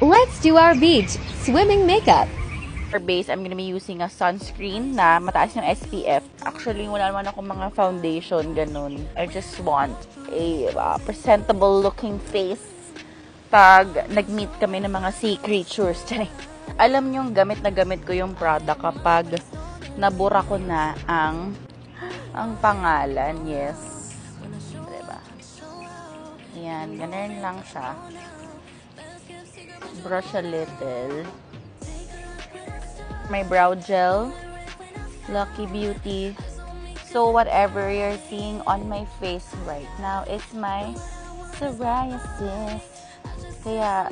Let's do our beach swimming makeup. For base, I'm gonna be using a sunscreen na mataas yung SPF. Actually, wala naman ako mga foundation, ganun. I just want a presentable looking face pag nag-meet kami ng mga sea creatures. Alam nyo, gamit na gamit ko yung product kapag nabura ko na ang pangalan. Yes. Diba? Yan, ganun lang siya. Brush a little. My brow gel, Lucky Beauty. So whatever you're seeing on my face right now is my psoriasis. Kaya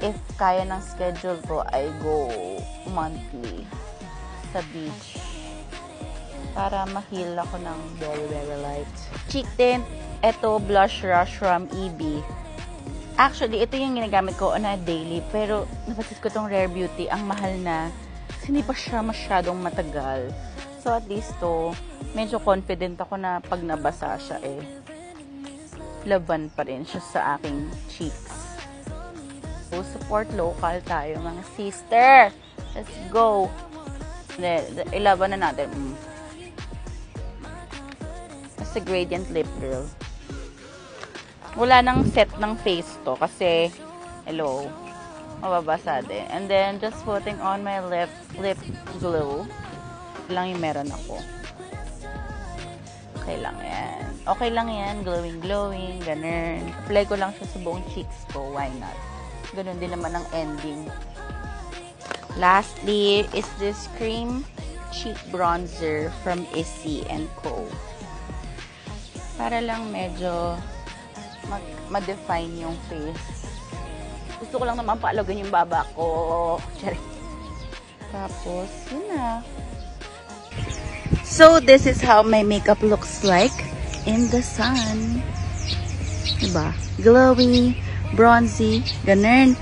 if kaya ng schedule ko, I go monthly sa beach para ma-heal ako ng very very light. Cheek tint, eto blush rush from EB. Actually, ito yung ginagamit ko on a daily, pero napasis ko tong Rare Beauty, ang mahal na. Hindi pa siya masyadong matagal. So, at least to, medyo confident ako na pag nabasa siya laban pa rin siya sa aking cheeks. So, support local tayo, mga sister. Let's go. Ilaban na natin. Basta gradient lip, girl. Wala nang set ng face to kasi, hello, mababasa din. And then, just putting on my lip glow. Lang yung meron ako. Okay lang yan. Okay lang yan. Glowing, ganun. Apply ko lang siya sa buong cheeks ko. Why not? Ganun din naman ang ending. Lastly, is this cream cheek bronzer from Issey & Co. Para lang medyo ma-define yung face. Gusto ko lang naman paalagan yung baba ko. Tapos, yun na. So, this is how my makeup looks like in the sun. Diba? Glowy, bronzy, ganun.